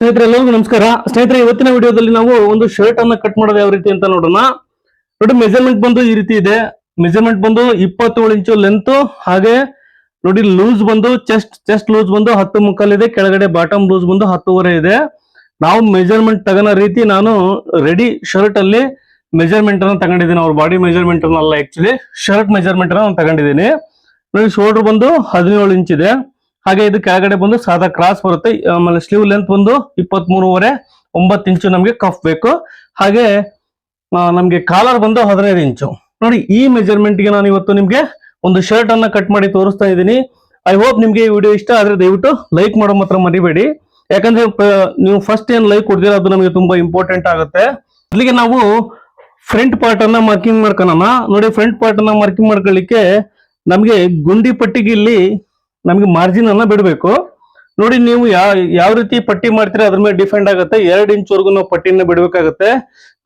ಸ್ನೇಹಿತರೆ ಎಲ್ಲರಿಗೂ ನಮಸ್ಕಾರ. ಸ್ನೇಹಿತರೆ ಇವತ್ತಿನ ವಿಡಿಯೋದಲ್ಲಿ ನಾವು ಒಂದು ಶರ್ಟ್ ಅನ್ನ ಕಟ್ ಮಾಡೋದು ಯಾವ ರೀತಿ ಅಂತ ನೋಡೋಣ. ನೋಡಿ, ಮೆಜರ್ಮೆಂಟ್ ಬಂದು ಈ ರೀತಿ ಇದೆ. ಮೆಜರ್ಮೆಂಟ್ ಬಂದು 27 ಇಂಚು ಲೆಂತ್. ಹಾಗೆ ನೋಡಿ, ಲೂಸ್ ಬಂದು ಚೆಸ್ಟ್ ಲೂಸ್ ಬಂದು 10 ಮುಕ್ಕಾಲ್ ಇದೆ. ಕೆಳಗಡೆ ಬಾಟಮ್ ಲೂಸ್ ಬಂದು 10.5 ಇದೆ. ನಾವು ಮೆಜರ್ಮೆಂಟ್ ತಗೋಣ ರೀತಿ ನಾನು ರೆಡಿ ಶರ್ಟ್ ಅಲ್ಲಿ ಮೆಜರ್ಮೆಂಟ್ ಅನ್ನ ತಗೊಂಡಿದ್ದೀನಿ. ಅವ್ರ ಬಾಡಿ ಮೆಜರ್ಮೆಂಟ್ ಅಲ್ಲ, ಆಕ್ಚುಲಿ ಶರ್ಟ್ ಮೆಜರ್ಮೆಂಟ್ ಅನ್ನ ತಗೊಂಡಿದ್ದೀನಿ. ನೋಡಿ, ಶೋಲ್ಡರ್ ಬಂದು 17 ಇಂಚ್ ಇದೆ. ಹಾಗೆ ಇದು ಕೆಳಗಡೆ ಬಂದು ಸಾದಾ ಕ್ರಾಸ್ ಬರುತ್ತೆ. ಆಮೇಲೆ ಸ್ಲೀವ್ ಲೆಂತ್ ಬಂದು 23.5 9 ಇಂಚು ನಮಗೆ ಕಫ್ ಬೇಕು. ಹಾಗೆ ನಮ್ಗೆ ಕಾಲರ್ ಬಂದು 15 ಇಂಚು. ನೋಡಿ, ಈ ಮೆಜರ್ಮೆಂಟ್ ಗೆ ನಾನು ಇವತ್ತು ನಿಮ್ಗೆ ಒಂದು ಶರ್ಟ್ ಅನ್ನ ಕಟ್ ಮಾಡಿ ತೋರಿಸ್ತಾ ಇದ್ದೀನಿ. ಐ ಹೋಪ್ ನಿಮ್ಗೆ ಈ ವಿಡಿಯೋ ಇಷ್ಟ ಆದ್ರೆ ದಯವಿಟ್ಟು ಲೈಕ್ ಮಾಡೋ ಮಾತ್ರ ಮರಿಬೇಡಿ. ಯಾಕಂದ್ರೆ ನೀವು ಫಸ್ಟ್ ಏನ್ ಲೈಕ್ ಕೊಡ್ತೀರಾ ಅದು ನಮಗೆ ತುಂಬಾ ಇಂಪಾರ್ಟೆಂಟ್ ಆಗುತ್ತೆ. ಅಲ್ಲಿಗೆ ನಾವು ಫ್ರಂಟ್ ಪಾರ್ಟ್ ಅನ್ನ ಮಾರ್ಕಿಂಗ್ ಮಾಡ್ಕೊಳ್ಳೋಣ. ನೋಡಿ, ಫ್ರಂಟ್ ಪಾರ್ಟ್ ಅನ್ನ ಮಾರ್ಕಿಂಗ್ ಮಾಡ್ಕೊಳ್ಳಿಕ್ಕೆ ನಮ್ಗೆ ಗುಂಡಿ ಪಟ್ಟಿಗೆ ಇಲ್ಲಿ ನಮ್ಗೆ ಮಾರ್ಜಿನ್ ಅನ್ನ ಬಿಡಬೇಕು. ನೋಡಿ, ನೀವು ಯಾವ ರೀತಿ ಪಟ್ಟಿ ಮಾಡ್ತೀರಾ ಅದ್ರ ಮೇಲೆ ಡಿಪೆಂಡ್ ಆಗುತ್ತೆ. 2 ಇಂಚ್ವರೆಗೂ ನಾವು ಪಟ್ಟಿನ ಬಿಡಬೇಕಾಗುತ್ತೆ.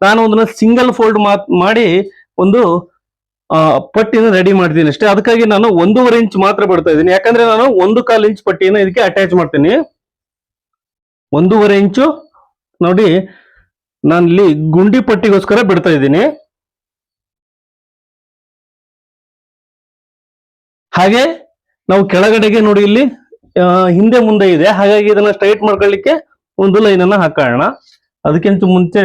ನಾನು ಅದನ್ನ ಸಿಂಗಲ್ ಫೋಲ್ಡ್ ಮಾಡಿ ಒಂದು ಪಟ್ಟಿನ ರೆಡಿ ಮಾಡಿದ್ದೀನಿ ಅಷ್ಟೇ. ಅದಕ್ಕಾಗಿ ನಾನು 1.5 ಇಂಚ್ ಮಾತ್ರ ಬಿಡ್ತಾ ಇದ್ದೀನಿ. ಯಾಕಂದ್ರೆ ನಾನು 1/4 ಇಂಚ್ ಪಟ್ಟಿನ ಇದಕ್ಕೆ ಅಟ್ಯಾಚ್ ಮಾಡ್ತೀನಿ. 1.5 ಇಂಚು ನೋಡಿ ನಾನು ಇಲ್ಲಿ ಗುಂಡಿ ಪಟ್ಟಿಗೋಸ್ಕರ ಬಿಡ್ತಾ ಇದ್ದೀನಿ. ಹಾಗೆ ನಾವು ಕೆಳಗಡೆಗೆ ನೋಡಿ ಇಲ್ಲಿ ಹಿಂದೆ ಮುಂದೆ ಇದೆ. ಹಾಗಾಗಿ ಇದನ್ನ ಸ್ಟ್ರೈಟ್ ಮಾಡ್ಕೊಳ್ಳಿಕ್ಕೆ ಒಂದು ಲೈನ್ ಅನ್ನ ಹಾಕೋಣ. ಅದಕ್ಕಿಂತ ಮುಂಚೆ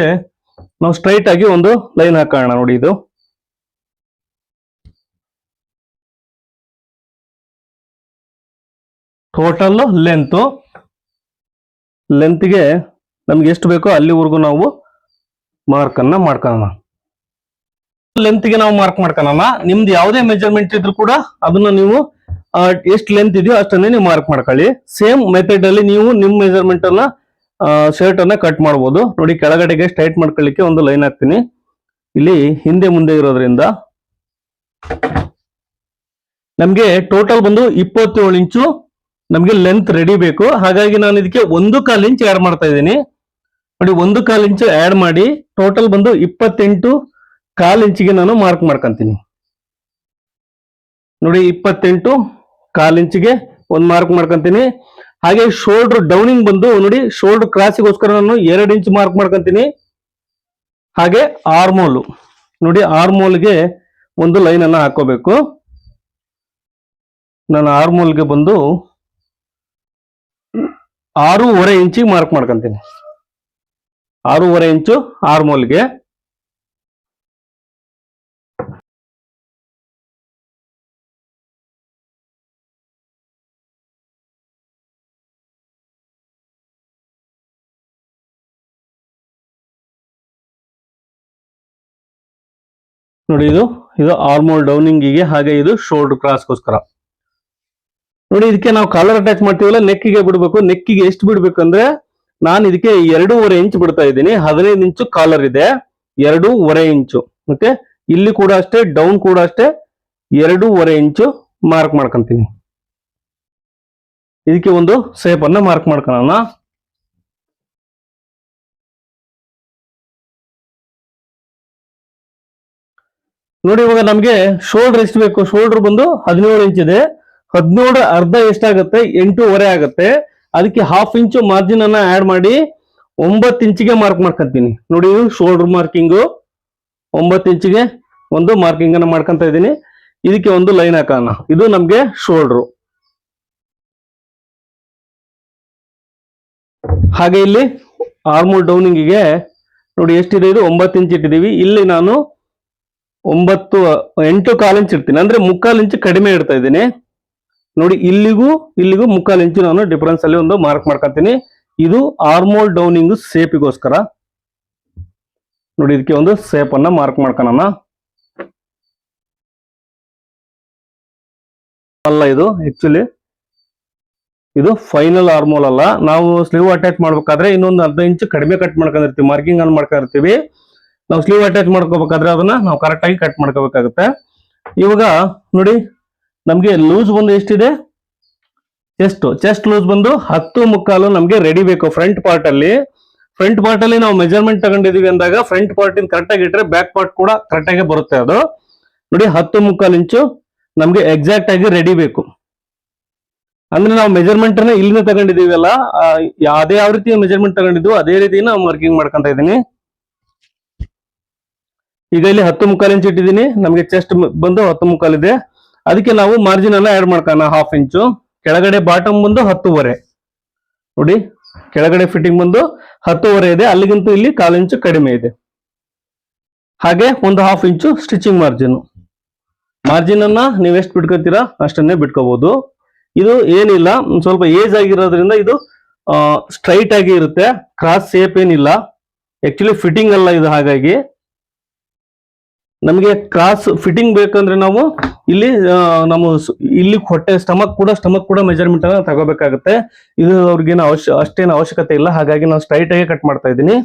ನಾವು ಸ್ಟ್ರೈಟ್ ಆಗಿ ಒಂದು ಲೈನ್ ಹಾಕೋಣ. ನೋಡಿ, ಇದು ಟೋಟಲ್ ಲೆಂತ್ಗೆ ನಮ್ಗೆ ಎಷ್ಟು ಬೇಕೋ ಅಲ್ಲಿವರೆಗೂ ನಾವು ಮಾರ್ಕ್ ಅನ್ನ ಮಾಡ್ಕೊಳ್ಳೋಣ. ಲೆಂತ್ಗೆ ನಾವು ಮಾರ್ಕ್ ಮಾಡ್ಕೊಳ್ಳೋಣ. ನಿಮ್ದು ಯಾವುದೇ ಮೆಜರ್ಮೆಂಟ್ ಇದ್ರೂ ಕೂಡ ಅದನ್ನ ನೀವು ಎಷ್ಟು ಲೆಂತ್ ಇದೆಯೋ ಅಷ್ಟನ್ನೇ ನೀವು ಮಾರ್ಕ್ ಮಾಡ್ಕೊಳ್ಳಿ. ಸೇಮ್ ಮೆಥಡ್ ಅಲ್ಲಿ ನೀವು ನಿಮ್ಮ ಮೆಜರ್ಮೆಂಟ್ ಅನ್ನ ಶರ್ಟ್ ಅನ್ನ ಕಟ್ ಮಾಡ್ಬೋದು. ನೋಡಿ, ಕೆಳಗಡೆಗೆ ಸ್ಟ್ರೈಟ್ ಮಾಡ್ಕೊಳ್ಳಿಕ್ಕೆ ಒಂದು ಲೈನ್ ಹಾಕ್ತೀನಿ. ಇಲ್ಲಿ ಹಿಂದೆ ಮುಂದೆ ಇರೋದ್ರಿಂದ ನಮ್ಗೆ ಟೋಟಲ್ ಬಂದು 27 ಇಂಚು ನಮ್ಗೆ ಲೆಂತ್ ರೆಡಿ ಬೇಕು. ಹಾಗಾಗಿ ನಾನು ಇದಕ್ಕೆ 1/4 ಇಂಚ್ ಆಡ್ ಮಾಡ್ತಾ ಇದ್ದೀನಿ. ನೋಡಿ, 1/4 ಇಂಚು ಆಡ್ ಮಾಡಿ ಟೋಟಲ್ ಬಂದು 28.25 ಇಂಚಿಗೆ ನಾನು ಮಾರ್ಕ್ ಮಾಡ್ಕೊಂತೀನಿ. ನೋಡಿ, 28.25 ಇಂಚಿಗೆ ಒಂದು ಮಾರ್ಕ್ ಮಾಡ್ಕೊಂತೀನಿ. ಹಾಗೆ ಶೋಲ್ಡರ್ ಡೌನಿಂಗ್ ಬಂದು ನೋಡಿ, ಶೋಲ್ಡರ್ ಕ್ರಾಸಿಗೋಸ್ಕರ ನಾನು 2 ಇಂಚ್ ಮಾರ್ಕ್ ಮಾಡ್ಕೊಂತೀನಿ. ಹಾಗೆ ಆರ್ಮೋಲ್ ನೋಡಿ, ಆರ್ಮೋಲ್ಗೆ ಒಂದು ಲೈನ್ ಅನ್ನ ಹಾಕೋಬೇಕು. ನಾನು ಆರ್ಮೋಲ್ಗೆ ಬಂದು 6.5 ಇಂಚಿಗೆ ಮಾರ್ಕ್ ಮಾಡ್ಕೊಂತೀನಿ. 6.5 ಇಂಚು ಆರ್ಮೋಲ್ಗೆ. ನೋಡಿ, ಇದು ಆರ್ಮೋಲ್ ಡೌನಿಂಗಿಗೆ. ಹಾಗೆ ಇದು ಶೋಲ್ಡರ್ ಕ್ರಾಸ್ಗೋಸ್ಕರ. ನೋಡಿ, ಇದಕ್ಕೆ ನಾವು ಕಾಲರ್ ಅಟ್ಯಾಚ್ ಮಾಡ್ತೀವಲ್ಲ, ನೆಕ್ಕಿಗೆ ಬಿಡಬೇಕು. ನೆಕ್ಕಿಗೆ ಎಷ್ಟು ಬಿಡ್ಬೇಕಂದ್ರೆ ನಾನು ಇದಕ್ಕೆ 2.5 ಇಂಚ್ ಬಿಡ್ತಾ ಇದ್ದೀನಿ. 15 ಇಂಚು ಕಾಲರ್ ಇದೆ, 2.5 ಇಂಚು. ಓಕೆ, ಇಲ್ಲಿ ಕೂಡ ಅಷ್ಟೇ, ಡೌನ್ ಕೂಡ ಅಷ್ಟೇ 2.5 ಇಂಚು ಮಾರ್ಕ್ ಮಾಡ್ಕೊಂತೀನಿ. ಇದಕ್ಕೆ ಒಂದು ಸೇಪ್ ಅನ್ನ ಮಾರ್ಕ್ ಮಾಡ್ಕೊಳ್ಳೋಣ. ನೋಡಿ, ಇವಾಗ ನಮ್ಗೆ ಶೋಲ್ಡರ್ ಎಷ್ಟು ಬೇಕು? ಶೋಲ್ಡರ್ ಬಂದು 17 ಇಂಚ್ ಇದೆ. 17 ಅರ್ಧ ಎಷ್ಟಾಗುತ್ತೆ? 8.5 ಆಗುತ್ತೆ. ಅದಕ್ಕೆ 1/2 ಇಂಚು ಮಾರ್ಜಿನ್ ಅನ್ನ ಆಡ್ ಮಾಡಿ 9 ಇಂಚಿಗೆ ಮಾರ್ಕ್ ಮಾಡ್ಕೊಂತೀನಿ. ನೋಡಿ, ಇದು ಶೋಲ್ಡರ್ ಮಾರ್ಕಿಂಗು. 9 ಇಂಚಿಗೆ ಒಂದು ಮಾರ್ಕಿಂಗ್ ಅನ್ನ ಮಾಡ್ಕೊಂತ ಇದ್ದೀನಿ. ಇದಕ್ಕೆ ಒಂದು ಲೈನ್ ಹಾಕೋಣ. ಇದು ನಮ್ಗೆ ಶೋಲ್ಡರ್. ಹಾಗೆ ಇಲ್ಲಿ ಆರ್ಮೋಲ್ ಡೌನಿಂಗಿಗೆ ನೋಡಿ ಎಷ್ಟಿದೆ? ಇದು 9 ಇಂಚ್ ಇಟ್ಟಿದೀವಿ. ಇಲ್ಲಿ ನಾನು 8.25 ಇಂಚ್ ಇರ್ತೀನಿ, ಅಂದ್ರೆ 3/4 ಇಂಚ್ ಕಡಿಮೆ ಇಡ್ತಾ ಇದ್ದೀನಿ. ನೋಡಿ, ಇಲ್ಲಿಗೂ 3/4 ಇಂಚು ನಾನು ಡಿಫರೆನ್ಸ್ ಅಲ್ಲಿ ಒಂದು ಮಾರ್ಕ್ ಮಾಡ್ಕೊತೀನಿ. ಇದು ಆರ್ಮೋಲ್ ಡೌನಿಂಗ್ ಸೇಪಿಗೋಸ್ಕರ. ನೋಡಿ, ಇದಕ್ಕೆ ಒಂದು ಸೇಪ್ ಅನ್ನ ಮಾರ್ಕ್ ಮಾಡ್ಕೊಳ್ಳೋಣ. ಅಲ್ಲ, ಇದು ಆಕ್ಚುಲಿ ಇದು ಫೈನಲ್ ಆರ್ಮೋಲ್ ಅಲ್ಲ. ನಾವು ಸ್ಲೀವ್ ಅಟ್ಯಾಚ್ ಮಾಡ್ಬೇಕಾದ್ರೆ ಇನ್ನೊಂದು 15 ಇಂಚು ಕಡಿಮೆ ಕಟ್ ಮಾಡ್ಕೊಂಡಿರ್ತೀವಿ, ಮಾರ್ಕಿಂಗ್ ಅನ್ನು ಮಾಡ್ಕೊಂಡಿರ್ತೀವಿ. ನಾವು ಸ್ಲೀವ್ ಅಟ್ಯಾಚ್ ಮಾಡ್ಕೋಬೇಕಾದ್ರೆ ಅದನ್ನ ನಾವು ಕರೆಕ್ಟ್ ಆಗಿ ಕಟ್ ಮಾಡ್ಕೋಬೇಕಾಗುತ್ತೆ. ಇವಾಗ ನೋಡಿ, ನಮ್ಗೆ ಲೂಸ್ ಬಂದು ಎಷ್ಟಿದೆ? ಚೆಸ್ಟ್ ಲೂಸ್ ಬಂದು 10 ಮುಕ್ಕಾಲು ನಮ್ಗೆ ರೆಡಿ ಬೇಕು. ಫ್ರಂಟ್ ಪಾರ್ಟ್ ಅಲ್ಲಿ ನಾವು ಮೆಜರ್ಮೆಂಟ್ ತಗೊಂಡಿದೀವಿ ಅಂದಾಗ ಫ್ರಂಟ್ ಪಾರ್ಟ್ ಇನ್ ಕರೆಕ್ಟ್ ಆಗಿ ಇಟ್ರೆ ಬ್ಯಾಕ್ ಪಾರ್ಟ್ ಕೂಡ ಕರೆಕ್ಟ್ ಆಗಿ ಬರುತ್ತೆ. ಅದು ನೋಡಿ 10 ಮುಕ್ಕಾಲು ಇಂಚು ನಮ್ಗೆ ಎಕ್ಸಾಕ್ಟ್ ಆಗಿ ರೆಡಿ ಬೇಕು. ಅಂದ್ರೆ ನಾವು ಮೆಜರ್ಮೆಂಟ್ ಅನ್ನ ಇಲ್ಲಿಂದ ತಗೊಂಡಿದೀವಲ್ಲ, ಅದೇ ಯಾವ ರೀತಿ ಮೆಜರ್ಮೆಂಟ್ ತಗೊಂಡಿದ್ವು ಅದೇ ರೀತಿ ನಾವು ಮಾರ್ಕಿಂಗ್ ಮಾಡ್ಕೊಂತ ಇದ್ದೀನಿ. ಈಗ ಇಲ್ಲಿ 10 ಇಂಚ್ ಇಟ್ಟಿದ್ದೀನಿ, ನಮಗೆ ಚೆಸ್ಟ್ ಬಂದು 10 ಇದೆ. ಅದಕ್ಕೆ ನಾವು ಮಾರ್ಜಿನ್ ಅನ್ನ ಆಡ್ ಮಾಡ್ಕೋಣ 1/2 ಇಂಚು. ಕೆಳಗಡೆ ಬಾಟಮ್ ಬಂದು 10.5 ನೋಡಿ, ಕೆಳಗಡೆ ಫಿಟ್ಟಿಂಗ್ ಬಂದು 10.5 ಇದೆ, ಅಲ್ಲಿಗಿಂತ ಇಲ್ಲಿ 1/4 ಇಂಚು ಕಡಿಮೆ ಇದೆ. ಹಾಗೆ ಒಂದು 1/2 ಇಂಚು ಸ್ಟಿಚಿಂಗ್ ಮಾರ್ಜಿನ್ ಅನ್ನ ನೀವು ಎಷ್ಟು ಬಿಟ್ಕೋತೀರಾ ಅಷ್ಟನ್ನೇ ಬಿಟ್ಕೋಬಹುದು. ಇದು ಏನಿಲ್ಲ, ಸ್ವಲ್ಪ ಏಜ್ ಆಗಿರೋದ್ರಿಂದ ಇದು ಸ್ಟ್ರೈಟ್ ಆಗಿ ಇರುತ್ತೆ, ಕ್ರಾಸ್ ಶೇಪ್ ಏನಿಲ್ಲ. ಆಕ್ಚುಲಿ ಫಿಟ್ಟಿಂಗ್ ಅಲ್ಲ ಇದು, ಹಾಗಾಗಿ ನಮಗೆ ಕ್ರಾಸ್ ಫಿಟ್ಟಿಂಗ್ ಬೇಕಂದ್ರೆ ನಾವು ಇಲ್ಲಿ ಇಲ್ಲಿ ಹೊಟ್ಟೆ ಸ್ಟಮಕ್ ಕೂಡ ಮೆಜರ್ಮೆಂಟ್ ಅನ್ನ ತಗೋಬೇಕಾಗುತ್ತೆ. ಇದು ಅವ್ರಿಗೇನು ಅಷ್ಟೇನು ಅವಶ್ಯಕತೆ ಇಲ್ಲ, ಹಾಗಾಗಿ ನಾನು ಸ್ಟ್ರೈಟ್ ಆಗಿ ಕಟ್ ಮಾಡ್ತಾ ಇದ್ದೀನಿ.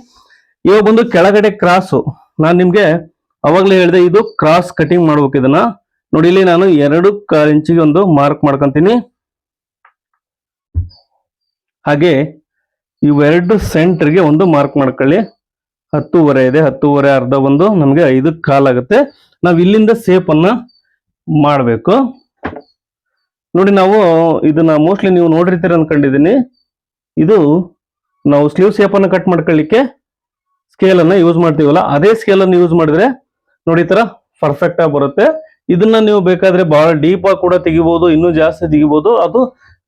ಇವಾಗ ಬಂದು ಕೆಳಗಡೆ ಕ್ರಾಸು, ನಾನು ನಿಮ್ಗೆ ಅವಾಗ್ಲೇ ಹೇಳಿದೆ ಇದು ಕ್ರಾಸ್ ಕಟಿಂಗ್ ಮಾಡ್ಬೇಕು. ಇದನ್ನ ನೋಡಿ, ಇಲ್ಲಿ ನಾನು 2 ಇಂಚಿಗೆ ಒಂದು ಮಾರ್ಕ್ ಮಾಡ್ಕೊಂತೀನಿ. ಹಾಗೆ ಇವೆರಡು ಸೆಂಟರ್ಗೆ ಒಂದು ಮಾರ್ಕ್ ಮಾಡ್ಕೊಳ್ಳಿ. 10.5 ಇದೆ, 10.5 ಅರ್ಧ ಬಂದು ನಮ್ಗೆ 5.25 ಆಗುತ್ತೆ. ನಾವ್ ಇಲ್ಲಿಂದ ಸೇಪ್ ಅನ್ನ ಮಾಡಬೇಕು. ನೋಡಿ, ನಾವು ಇದನ್ನ ಮೋಸ್ಟ್ಲಿ ನೀವು ನೋಡಿರ್ತೀರ ಅನ್ಕೊಂಡಿದೀನಿ. ಇದು ನಾವು ಸ್ಲೀವ್ ಸೇಪ್ ಅನ್ನ ಕಟ್ ಮಾಡ್ಕೊಳ್ಳಿಕ್ಕೆ ಸ್ಕೇಲ್ ಅನ್ನ ಯೂಸ್ ಮಾಡ್ತೀವಲ್ಲ, ಅದೇ ಸ್ಕೇಲ್ ಅನ್ನು ಯೂಸ್ ಮಾಡಿದ್ರೆ ನೋಡಿ ಈ ತರ ಪರ್ಫೆಕ್ಟ್ ಆಗಿ ಬರುತ್ತೆ. ಇದನ್ನ ನೀವು ಬೇಕಾದ್ರೆ ಬಹಳ ಡೀಪ್ ಆಗಿ ಕೂಡ ತೆಗಿಬಹುದು, ಇನ್ನೂ ಜಾಸ್ತಿ ತೆಗಿಬಹುದು, ಅದು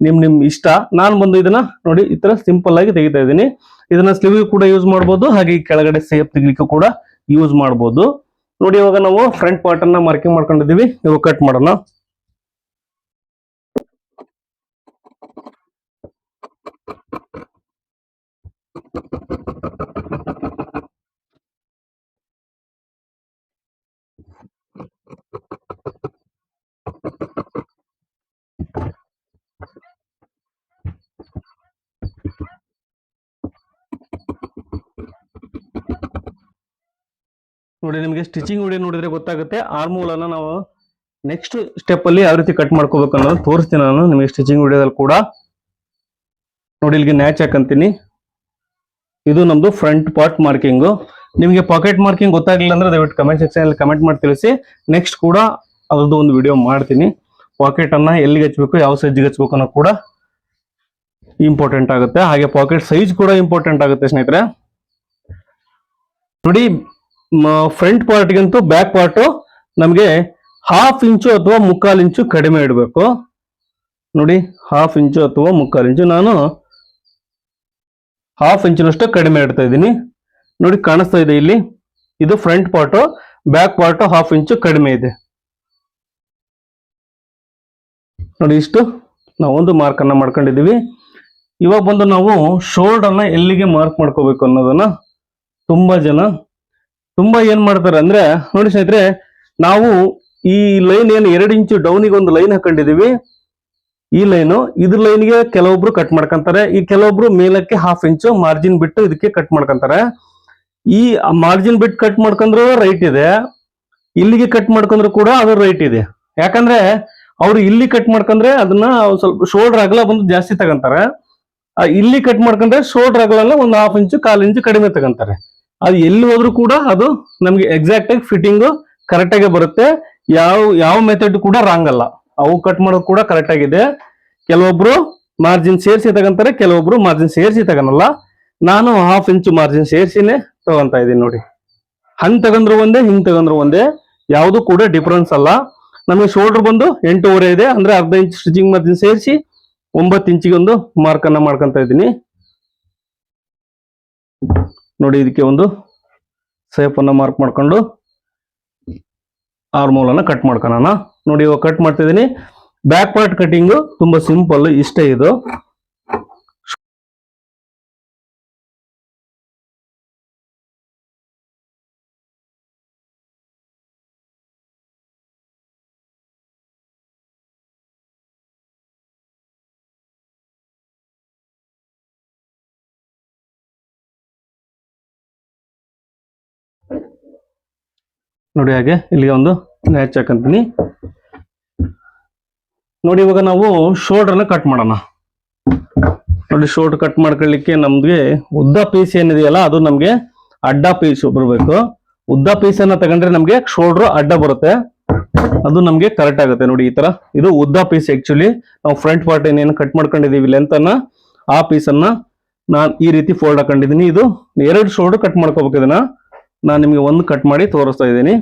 ನಿಮ್ ಇಷ್ಟ. ನಾನು ಬಂದು ಇದನ್ನ ನೋಡಿ ಈ ತರ ಸಿಂಪಲ್ ಆಗಿ ತೆಗಿತಾ ಇದ್ದೀನಿ. ಇದನ್ನ ಸ್ಲೀವ್ ಕೂಡ ಯೂಸ್ ಮಾಡಬಹುದು, ಹಾಗೆ ಕೆಳಗಡೆ ಸೇಪ್ ತೆಗಿಲಿಕ್ಕೆ ಕೂಡ ಯೂಸ್ ಮಾಡಬಹುದು. ನೋಡಿ, ಇವಾಗ ನಾವು ಫ್ರಂಟ್ ಪಾರ್ಟ್ ಅನ್ನ ಮಾರ್ಕಿಂಗ್ ಮಾಡ್ಕೊಂಡಿದೀವಿ. ಇವಾಗ ಕಟ್ ಮಾಡೋಣ. ನೋಡಿ, ನಿಮಗೆ ಸ್ಟಿಚಿಂಗ್ ವಿಡಿಯೋ ನೋಡಿದ್ರೆ ಗೊತ್ತಾಗುತ್ತೆ. ಆರ್ಮೋಲ್ ಅನ್ನ ನಾವು ನೆಕ್ಸ್ಟ್ ಸ್ಟೆಪ್ ಅಲ್ಲಿ ಯಾವ ರೀತಿ ಕಟ್ ಮಾಡ್ಕೋಬೇಕು ಅನ್ನೋದು ತೋರಿಸ್ತೀನಿ ನಾನು ನಿಮಗೆ ಸ್ಟಿಚಿಂಗ್ ವಿಡಿಯೋದಲ್ಲಿ ಕೂಡ. ನೋಡಿ, ಇಲ್ಲಿಗೆ ನ್ಯಾಚ್ ಹಾಕಂತೀನಿ. ಇದು ನಮ್ದು ಫ್ರಂಟ್ ಪಾರ್ಟ್ ಮಾರ್ಕಿಂಗು. ನಿಮಗೆ ಪಾಕೆಟ್ ಮಾರ್ಕಿಂಗ್ ಗೊತ್ತಾಗ್ಲಿಲ್ಲ ಅಂದ್ರೆ ದಯವಿಟ್ಟು ಕಮೆಂಟ್ ಸೆಕ್ಷನ್ ಅಲ್ಲಿ ಕಮೆಂಟ್ ಮಾಡಿ ತಿಳಿಸಿ. ನೆಕ್ಸ್ಟ್ ಕೂಡ ಅದ್ರದ್ದು ಒಂದು ವಿಡಿಯೋ ಮಾಡ್ತೀನಿ. ಪಾಕೆಟ್ ಅನ್ನ ಎಲ್ಲಿಗೆ ಹಚ್ಬೇಕು, ಯಾವ ಸೈಜ್ಗೆ ಹಚ್ಬೇಕು ಅನ್ನೋ ಕೂಡ ಇಂಪಾರ್ಟೆಂಟ್ ಆಗುತ್ತೆ. ಹಾಗೆ ಪಾಕೆಟ್ ಸೈಜ್ ಕೂಡ ಇಂಪಾರ್ಟೆಂಟ್ ಆಗುತ್ತೆ ಸ್ನೇಹಿತರೆ. ನೋಡಿ, ಫ್ರಂಟ್ ಪಾರ್ಟ್ಗಿಂತೂ ಬ್ಯಾಕ್ ಪಾರ್ಟ್ ನಮಗೆ 1/2 ಇಂಚು ಅಥವಾ 1/4 ಇಂಚು ಕಡಿಮೆ ಇಡಬೇಕು. ನೋಡಿ, 1/2 ಇಂಚು ಅಥವಾ 1/4 ಇಂಚು, ನಾನು 1/2 ಇಂಚಿನಷ್ಟು ಕಡಿಮೆ ಇಡ್ತಾ ಇದ್ದೀನಿ. ನೋಡಿ, ಕಾಣಿಸ್ತಾ ಇದೆ ಇಲ್ಲಿ, ಇದು ಫ್ರಂಟ್ ಪಾರ್ಟ್, ಬ್ಯಾಕ್ ಪಾರ್ಟ್ 1/2 ಇಂಚು ಕಡಿಮೆ ಇದೆ. ನೋಡಿ, ಇಷ್ಟು ನಾವೊಂದು ಮಾರ್ಕ್ ಅನ್ನ ಮಾಡ್ಕೊಂಡಿದೀವಿ. ಇವಾಗ ಬಂದು ನಾವು ಶೋಲ್ಡರ್ ಅನ್ನ ಎಲ್ಲಿಗೆ ಮಾರ್ಕ್ ಮಾಡ್ಕೋಬೇಕು ಅನ್ನೋದನ್ನ ತುಂಬಾ ಏನ್ ಮಾಡ್ತಾರೆ ಅಂದ್ರೆ, ನೋಡಿ ಸ್ನೇಹಿತರೆ, ನಾವು ಈ ಲೈನ್ ಏನು 2 ಇಂಚು ಡೌನಿಗೆ ಒಂದು ಲೈನ್ ಹಾಕೊಂಡಿದೀವಿ. ಈ ಲೈನು ಇದ್ರ ಲೈನ್ಗೆ ಕೆಲವೊಬ್ರು ಕಟ್ ಮಾಡ್ಕೊಂತಾರೆ, ಈ ಕೆಲವೊಬ್ರು ಮೇಲಕ್ಕೆ 1/2 ಇಂಚು ಮಾರ್ಜಿನ್ ಬಿಟ್ಟು ಇದಕ್ಕೆ ಕಟ್ ಮಾಡ್ಕೊಂತಾರೆ. ಈ ಮಾರ್ಜಿನ್ ಬಿಟ್ಟು ಕಟ್ ಮಾಡ್ಕೊಂಡ್ರು ರೈಟ್ ಇದೆ, ಇಲ್ಲಿಗೆ ಕಟ್ ಮಾಡ್ಕೊಂಡ್ರು ಕೂಡ ಅದು ರೈಟ್ ಇದೆ. ಯಾಕಂದ್ರೆ ಅವ್ರು ಇಲ್ಲಿ ಕಟ್ ಮಾಡ್ಕೊಂಡ್ರೆ ಅದನ್ನ ಸ್ವಲ್ಪ ಶೋಲ್ಡರ್ ಅಗಲ ಬಂದು ಜಾಸ್ತಿ ತಗೊಂತಾರೆ, ಇಲ್ಲಿ ಕಟ್ ಮಾಡ್ಕೊಂಡ್ರೆ ಶೋಲ್ಡರ್ ಅಗಲ ಒಂದು 1/2 ಇಂಚು 1/4 ಇಂಚು ಕಡಿಮೆ ತಗೊಂತಾರೆ. ಅದು ಎಲ್ಲಿ ಹೋದ್ರು ಕೂಡ ಅದು ನಮ್ಗೆ ಎಕ್ಸಾಕ್ಟ್ ಆಗಿ ಫಿಟ್ಟಿಂಗ್ ಕರೆಕ್ಟ್ ಆಗಿ ಬರುತ್ತೆ. ಯಾವ ಮೆಥಡ್ ಕೂಡ ರಾಂಗ್ ಅಲ್ಲ, ಅವು ಕಟ್ ಮಾಡೋದು ಕೂಡ ಕರೆಕ್ಟ್ ಆಗಿದೆ. ಕೆಲವೊಬ್ರು ಮಾರ್ಜಿನ್ ಸೇರಿಸಿ ತಗೊಂತಾರೆ, ಕೆಲವೊಬ್ರು ಮಾರ್ಜಿನ್ ಸೇರಿಸಿ ತಗೊಳಲ್ಲ. ನಾನು 1/2 ಇಂಚು ಮಾರ್ಜಿನ್ ಸೇರಿಸಿನೇ ತಗೊಂತಾ ಇದ್ದೀನಿ. ನೋಡಿ, ಹಂಗ್ ತಗೊಂಡ್ರು ಒಂದೇ, ಹಿಂಗ್ ತಗೊಂಡ್ರು ಒಂದೇ, ಯಾವುದು ಕೂಡ ಡಿಫ್ರೆನ್ಸ್ ಅಲ್ಲ. ನಮಗೆ ಶೋಲ್ಡರ್ ಬಂದು 8.5 ಇದೆ, ಅಂದ್ರೆ 1/2 ಇಂಚ್ ಸ್ಟಿಚಿಂಗ್ ಮಾರ್ಜಿನ್ ಸೇರಿಸಿ 9 ಇಂಚಿಗೆ ಒಂದು ಮಾರ್ಕ್ ಅನ್ನ ಮಾಡ್ಕೊಂತ ಇದ್ದೀನಿ. ನೋಡಿ, ಇದಕ್ಕೆ ಒಂದು ಸೇಪ್ ಅನ್ನ ಮಾರ್ಕ್ ಮಾಡ್ಕೊಂಡು ಆರ್ಮೋಲ್ ಅನ್ನ ಕಟ್ ಮಾಡ್ಕೊಳ್ಳೋಣ. ನೋಡಿ, ಇವಾಗ ಕಟ್ ಮಾಡ್ತಿದ್ದೀನಿ. ಬ್ಯಾಕ್ ಪಾರ್ಟ್ ಕಟಿಂಗ್ ತುಂಬಾ ಸಿಂಪಲ್, ಇಷ್ಟೇ ಇದು. ನೋಡಿ, ಹಾಗೆ ಇಲ್ಲಿಗೆ ಒಂದು ನ್ಯಾಚ್ ಹಾಕಂತೀನಿ. ನೋಡಿ, ಇವಾಗ ನಾವು ಶೋಲ್ಡರ್ನ ಕಟ್ ಮಾಡೋಣ. ನೋಡಿ, ಶೋಲ್ಡರ್ ಕಟ್ ಮಾಡ್ಕೊಳ್ಳಿಕ್ಕೆ ನಮ್ಗೆ ಉದ್ದ ಪೀಸ್ ಏನಿದೆಯಲ್ಲ ಅದು ನಮ್ಗೆ ಅಡ್ಡ ಪೀಸ್ ಬರಬೇಕು. ಉದ್ದ ಪೀಸ್ ಅನ್ನ ತಗೊಂಡ್ರೆ ನಮ್ಗೆ ಶೋಲ್ಡರ್ ಅಡ್ಡ ಬರುತ್ತೆ. ಅದು ನಮ್ಗೆ ಕರೆಕ್ಟ್ ಆಗುತ್ತೆ ನೋಡಿ. ಈ ತರ ಇದು ಉದ್ದ ಪೀಸ್. ಆಕ್ಚುಲಿ ನಾವು ಫ್ರಂಟ್ ಪಾರ್ಟ್ ಏನೇನು ಕಟ್ ಮಾಡ್ಕೊಂಡಿದೀವಿ ಲೆಂತ್ ಅನ್ನ, ಆ ಪೀಸ್ ಅನ್ನ ನಾನು ಈ ರೀತಿ ಫೋಲ್ಡ್ ಹಾಕೊಂಡಿದೀನಿ. ಇದು 2 ಶೋಲ್ಡರ್ ಕಟ್ ಮಾಡ್ಕೋಬೇಕು. ಇದನ್ನ ನಾನು ನಿಮ್ಗೆ ಒಂದು ಕಟ್ ಮಾಡಿ ತೋರಿಸ್ತಾ ಇದ್ದೀನಿ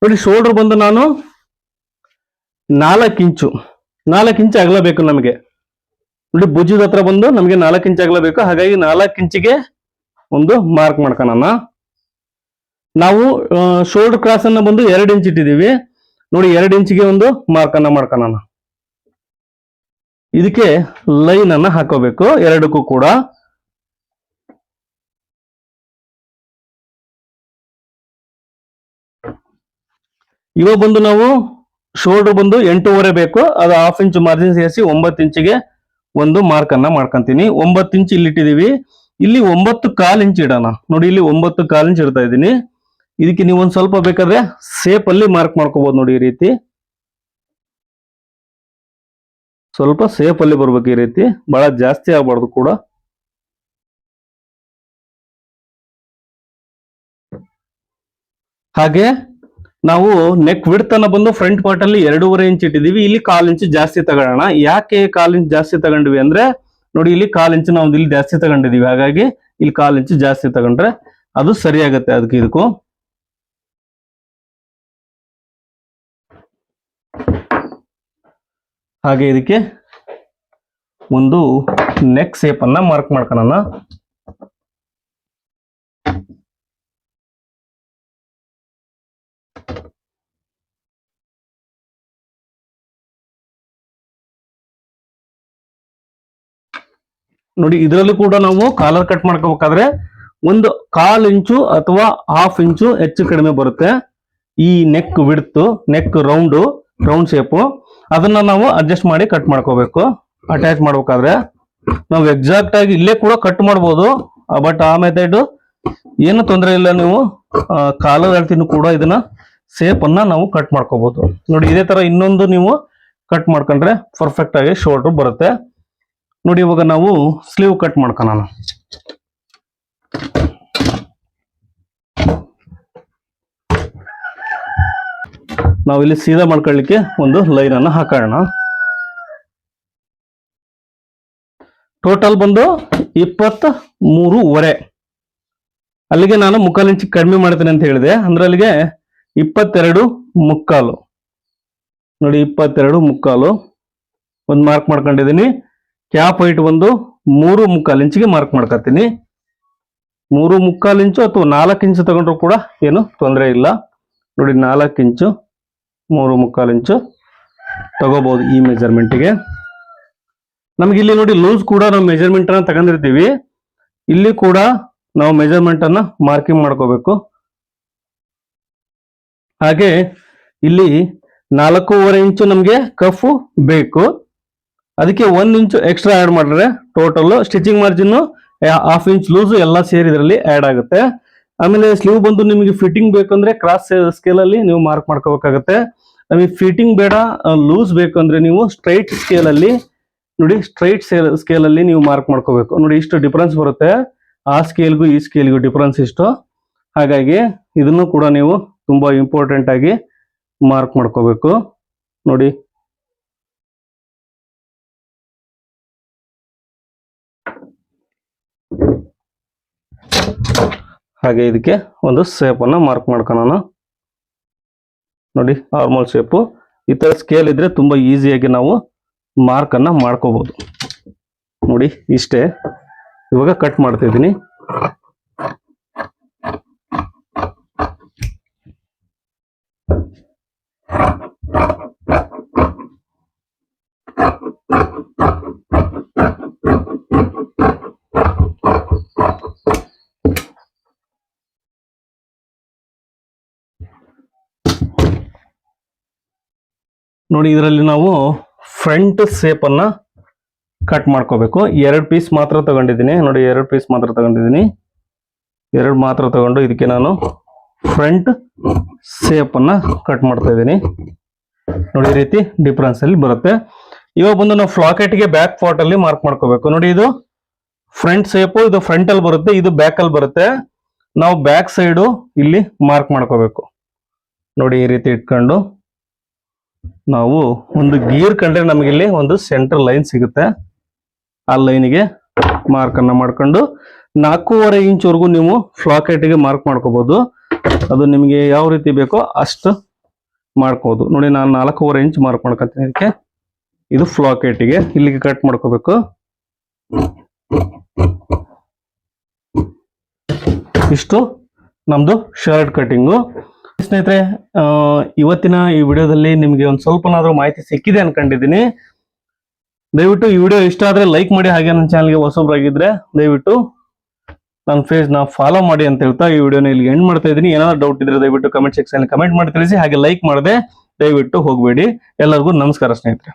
ನೋಡಿ. ಶೋಲ್ಡರ್ ಬಂದು ನಾನು 4 ಇಂಚು ಅಗಲ ಬೇಕು ನಮಗೆ ನೋಡಿ. ಭುಜದ ಹತ್ರ ಬಂದು ನಮಗೆ 4 ಇಂಚ್ ಅಗಲ ಬೇಕು. ಹಾಗಾಗಿ 4 ಇಂಚಿಗೆ ಒಂದು ಮಾರ್ಕ್ ಮಾಡ್ಕೊಳ್ಳೋಣ. ನಾವು ಶೋಲ್ಡರ್ ಕ್ರಾಸ್ ಅನ್ನ ಬಂದು 2 ಇಂಚ್ ಇಟ್ಟಿದೀವಿ ನೋಡಿ. 2 ಇಂಚಿಗೆ ಒಂದು ಮಾರ್ಕ್ ಅನ್ನ ಮಾಡ್ಕೊಳ್ಳೋಣ. ಇದಕ್ಕೆ ಲೈನ್ ಅನ್ನ ಹಾಕೋಬೇಕು ಎರಡಕ್ಕೂ ಕೂಡ. ಇವಾಗ ಬಂದು ನಾವು ಶೋಲ್ಡರ್ ಬಂದು 8.5 ಬೇಕು. ಅದು 1/2 ಇಂಚ್ ಮಾರ್ಜಿನ್ ಸೇರಿಸಿ 9 ಇಂಚಿಗೆ ಒಂದು ಮಾರ್ಕ್ ಅನ್ನ ಮಾಡ್ಕೊಂತೀನಿ. 9 ಇಂಚ್ ಇಲ್ಲಿ ಇಟ್ಟಿದೀವಿ. ಇಲ್ಲಿ 9.25 ಇಂಚ್ ಇಡೋಣ ನೋಡಿ. ಇಲ್ಲಿ 9.25 ಇಂಚ್ ಇಡ್ತಾ ಇದ್ದೀನಿ. ಇದಕ್ಕೆ ನೀವು ಒಂದ್ ಸ್ವಲ್ಪ ಬೇಕಾದ್ರೆ ಸೇಪ್ ಅಲ್ಲಿ ಮಾರ್ಕ್ ಮಾಡ್ಕೋಬಹುದು ನೋಡಿ. ಈ ರೀತಿ ಸ್ವಲ್ಪ ಸೇಪ್ ಅಲ್ಲಿ ಬರ್ಬೇಕು. ಈ ರೀತಿ ಬಹಳ ಜಾಸ್ತಿ ಆಗ್ಬಾರ್ದು ಕೂಡ. ಹಾಗೆ ನಾವು ನೆಕ್ ವಿಡ್ತ್ ಅನ್ನ ಬಂದು ಫ್ರಂಟ್ ಪಾರ್ಟ್ ಅಲ್ಲಿ 2.5 ಇಂಚ್ ಇಟ್ಟಿದೀವಿ. ಇಲ್ಲಿ 1/4 ಇಂಚ್ ಜಾಸ್ತಿ ತಗೊಳ್ಳೋಣ. ಯಾಕೆ 1/4 ಇಂಚ್ ಜಾಸ್ತಿ ತಗೊಂಡ್ವಿ ಅಂದ್ರೆ ನೋಡಿ, ಇಲ್ಲಿ 1/4 ಇಂಚ್ ನಾವು ಇಲ್ಲಿ ಜಾಸ್ತಿ ತಗೊಂಡಿದೀವಿ. ಹಾಗಾಗಿ ಇಲ್ಲಿ 1/4 ಇಂಚ್ ಜಾಸ್ತಿ ತಗೊಂಡ್ರೆ ಅದು ಸರಿಯಾಗತ್ತೆ ಅದಕ್ಕೆ ಇದಕ್ಕೂ. ಹಾಗೆ ಇದಕ್ಕೆ ಒಂದು ನೆಕ್ ಶೇಪ್ ಅನ್ನ ಮಾರ್ಕ್ ಮಾಡ್ಕೊಳ್ಳೋಣ. ನೋಡಿ, ಇದರಲ್ಲೂ ಕೂಡ ನಾವು ಕಾಲರ್ ಕಟ್ ಮಾಡ್ಕೋಬೇಕಾದ್ರೆ ಒಂದು 1/4 ಇಂಚು ಅಥವಾ 1/2 ಇಂಚು ಹೆಚ್ಚು ಕಡಿಮೆ ಬರುತ್ತೆ. ಈ neck width, neck round shape ಅದನ್ನ ನಾವು ಅಡ್ಜಸ್ಟ್ ಮಾಡಿ ಕಟ್ ಮಾಡ್ಕೋಬೇಕು. ಅಟ್ಯಾಚ್ ಮಾಡ್ಬೇಕಾದ್ರೆ ನಾವು ಎಕ್ಸಾಕ್ಟ್ ಆಗಿ ಇಲ್ಲೇ ಕೂಡ ಕಟ್ ಮಾಡ್ಬೋದು. ಬಟ್ ಆ ಮೆಥಡ್ ಏನು ತೊಂದರೆ ಇಲ್ಲ. ನೀವು ಕಾಲರ್ ಅಳ್ತಿನೂ ಕೂಡ ಇದನ್ನ ಶೇಪ್ ಅನ್ನ ನಾವು ಕಟ್ ಮಾಡ್ಕೋಬಹುದು ನೋಡಿ. ಇದೇ ತರ ಇನ್ನೊಂದು ನೀವು ಕಟ್ ಮಾಡ್ಕೊಂಡ್ರೆ ಪರ್ಫೆಕ್ಟ್ ಆಗಿ ಶೋಲ್ಡರ್ ಬರುತ್ತೆ ನೋಡಿ. ಇವಾಗ ನಾವು ಸ್ಲೀವ್ ಕಟ್ ಮಾಡ್ಕೊಳ್ಳೋಣ. ನಾವು ಇಲ್ಲಿ ಸೀದಾ ಮಾಡ್ಕೊಳ್ಳಿಕ್ಕೆ ಒಂದು ಲೈನ್ ಅನ್ನ ಹಾಕೋಣ. ಟೋಟಲ್ ಬಂದು 23.5. ಅಲ್ಲಿಗೆ ನಾನು 3/4 ಇಂಚ್ ಕಡಿಮೆ ಮಾಡ್ತೇನೆ ಅಂತ ಹೇಳಿದೆ. ಅಂದ್ರೆ ಅಲ್ಲಿಗೆ 22.75 ನೋಡಿ. 22.75 ಒಂದು ಮಾರ್ಕ್ ಮಾಡ್ಕೊಂಡಿದ್ದೀನಿ. ಕ್ಯಾಪ್ ಹೈಟ್ ಒಂದು 3.25 ಇಂಚಿಗೆ ಮಾರ್ಕ್ ಮಾಡ್ಕೊತೀನಿ. 3.25 ಇಂಚು ಅಥವಾ 4 ಇಂಚು ತಗೊಂಡ್ರು ಕೂಡ ಏನು ತೊಂದರೆ ಇಲ್ಲ ನೋಡಿ. 4 ಇಂಚು 3.25 ಇಂಚು ತಗೋಬಹುದು ಈ ಮೆಜರ್ಮೆಂಟ್ಗೆ. ನಮ್ಗೆ ಇಲ್ಲಿ ನೋಡಿ ಲೂಸ್ ಕೂಡ ನಾವು ಮೆಜರ್ಮೆಂಟ್ ಅನ್ನ ತಗೊಂಡಿರ್ತೀವಿ. ಇಲ್ಲಿ ಕೂಡ ನಾವು ಮೆಜರ್ಮೆಂಟ್ ಅನ್ನ ಮಾರ್ಕಿಂಗ್ ಮಾಡ್ಕೋಬೇಕು. ಹಾಗೆ ಇಲ್ಲಿ 4.5 ಇಂಚು ನಮ್ಗೆ ಕಫ್ ಬೇಕು. ಅದಕ್ಕೆ 1 ಇಂಚು ಎಕ್ಸ್ಟ್ರಾ ಆಡ್ ಮಾಡಿದ್ರೆ total stitching margin 1/2 inch loose ಎಲ್ಲ ಸೇರಿ ಇದರಲ್ಲಿ ಆಡ್ ಆಗುತ್ತೆ. ಆಮೇಲೆ ಸ್ಲೀವ್ ಬಂದು ನಿಮಗೆ ಫಿಟ್ಟಿಂಗ್ ಬೇಕಂದ್ರೆ ಕ್ರಾಸ್ ಸ್ಕೇಲ್ ಅಲ್ಲಿ ನೀವು ಮಾರ್ಕ್ ಮಾಡ್ಕೋಬೇಕಾಗತ್ತೆ. ನಮಗೆ ಫಿಟ್ಟಿಂಗ್ ಬೇಡ, ಲೂಸ್ ಬೇಕು ಅಂದ್ರೆ ನೀವು ಸ್ಟ್ರೈಟ್ ಸ್ಕೇಲ್ ಅಲ್ಲಿ ನೋಡಿ. ಸ್ಟ್ರೈಟ್ ಸ್ಕೇಲ್ ಅಲ್ಲಿ ನೀವು ಮಾರ್ಕ್ ಮಾಡ್ಕೋಬೇಕು ನೋಡಿ. ಇಷ್ಟು ಡಿಫರೆನ್ಸ್ ಬರುತ್ತೆ. ಆ ಸ್ಕೇಲ್ಗೂ ಈ ಸ್ಕೇಲ್ಗೂ ಡಿಫರೆನ್ಸ್ ಇಷ್ಟು. ಹಾಗಾಗಿ ಇದನ್ನು ಕೂಡ ನೀವು ತುಂಬಾ ಇಂಪಾರ್ಟೆಂಟ್ ಆಗಿ ಮಾರ್ಕ್ ಮಾಡ್ಕೋಬೇಕು ನೋಡಿ. ಹಾಗೆ ಇದಕ್ಕೆ ಒಂದು ಶೇಪ್ ಅನ್ನ ಮಾರ್ಕ್ ಮಾಡ್ಕೊಳ್ಳೋಣ ನೋಡಿ. ನಾರ್ಮಲ್ ಶೇಪು ಈ ತರ ಸ್ಕೇಲ್ ಇದ್ರೆ ತುಂಬಾ ಈಸಿಯಾಗಿ ನಾವು ಮಾರ್ಕ್ ಅನ್ನ ಮಾಡ್ಕೋಬಹುದು ನೋಡಿ. ಇಷ್ಟೇ. ಇವಾಗ ಕಟ್ ಮಾಡ್ತಿದ್ದೀನಿ. ನೋಡಿ, ಇದರಲ್ಲಿ ನಾವು ಫ್ರಂಟ್ ಶೇಪ್ ಅನ್ನ ಕಟ್ ಮಾಡ್ಕೋಬೇಕು. 2 ಪೀಸ್ ಮಾತ್ರ ತಗೊಂಡಿದ್ದೀನಿ ನೋಡಿ. 2 ಪೀಸ್ ಮಾತ್ರ ತಗೊಂಡಿದ್ದೀನಿ. 2 ಮಾತ್ರ ತಗೊಂಡು ಇದಕ್ಕೆ ನಾನು ಫ್ರಂಟ್ ಶೇಪ್ ಅನ್ನ ಕಟ್ ಮಾಡ್ತಾ ಇದ್ದೀನಿ ನೋಡಿ. ಈ ರೀತಿ ಡಿಫರೆನ್ಸ್ ಅಲ್ಲಿ ಬರುತ್ತೆ. ಇವಾಗ ಬಂದು ನಾವು ಫ್ಲಾಕೆಟ್ಗೆ ಬ್ಯಾಕ್ ಪಾರ್ಟ್ ಅಲ್ಲಿ ಮಾರ್ಕ್ ಮಾಡ್ಕೋಬೇಕು ನೋಡಿ. ಇದು ಫ್ರಂಟ್ ಶೇಪ್, ಇದು ಫ್ರಂಟ್ ಅಲ್ಲಿ ಬರುತ್ತೆ, ಇದು ಬ್ಯಾಕ್ ಅಲ್ಲಿ ಬರುತ್ತೆ. ನಾವು ಬ್ಯಾಕ್ ಸೈಡು ಇಲ್ಲಿ ಮಾರ್ಕ್ ಮಾಡ್ಕೋಬೇಕು ನೋಡಿ ಈ ರೀತಿ ಇಟ್ಕೊಂಡು ನಾವು ಒಂದು ಗೀರ್ ಕಂಡ್ರೆ ನಮಗೆ ಇಲ್ಲಿ ಒಂದು ಸೆಂಟರ್ ಲೈನ್ ಸಿಗುತ್ತೆ. ಆ ಲೈನಿಗೆ ಮಾರ್ಕ್ ಅನ್ನ ಮಾಡ್ಕೊಂಡು 4.5 ಇಂಚ್ವರೆಗೂ ನೀವು ಫ್ಲಾಕೆಟ್ಗೆ ಮಾರ್ಕ್ ಮಾಡ್ಕೋಬಹುದು. ಅದು ನಿಮಗೆ ಯಾವ ರೀತಿ ಬೇಕೋ ಅಷ್ಟು ಮಾಡ್ಕೋಬಹುದು. ನೋಡಿ ನಾನು 4.5 ಇಂಚ್ ಮಾರ್ಕ್ ಮಾಡ್ಕೊತೀನಿ. ಇದಕ್ಕೆ ಇದು ಫ್ಲಾಕೆಟ್ಗೆ ಇಲ್ಲಿಗೆ ಕಟ್ ಮಾಡ್ಕೋಬೇಕು. ಇಷ್ಟು ನಮ್ದು ಶರ್ಟ್ ಕಟಿಂಗು. ಸ್ನೇಹಿತರೆ, ಇವತ್ತಿನ ಈ ವಿಡಿಯೋದಲ್ಲಿ ನಿಮಗೆ ಒಂದು ಸ್ವಲ್ಪನಾದ್ರೂ ಮಾಹಿತಿ ಸಿಕ್ಕಿದೆ ಅನ್ಕೊಂಡಿದ್ದೀನಿ. ದಯವಿಟ್ಟು ಈ ವಿಡಿಯೋ ಇಷ್ಟ ಆದ್ರೆ ಲೈಕ್ ಮಾಡಿ, ಹಾಗೆ ನನ್ನ ಚಾನಲ್ಗೆ ಹೊಸಬ್ರಾಗಿದ್ರೆ ದಯವಿಟ್ಟು ನನ್ನ ಪೇಜ್ನ ಫಾಲೋ ಮಾಡಿ ಅಂತ ಹೇಳ್ತಾ ಈ ವಿಡಿಯೋನ ಇಲ್ಲಿ ಎಂಡ್ ಮಾಡ್ತಾ ಇದ್ದೀನಿ. ಏನಾದ್ರು ಡೌಟ್ ಇದ್ರೆ ದಯವಿಟ್ಟು ಕಮೆಂಟ್ ಸೆಕ್ಷನ್ ಕಮೆಂಟ್ ಮಾಡಿ ತಿಳಿಸಿ. ಹಾಗೆ ಲೈಕ್ ಮಾಡದೆ ದಯವಿಟ್ಟು ಹೋಗಬೇಡಿ. ಎಲ್ಲರಿಗೂ ನಮಸ್ಕಾರ ಸ್ನೇಹಿತರೆ.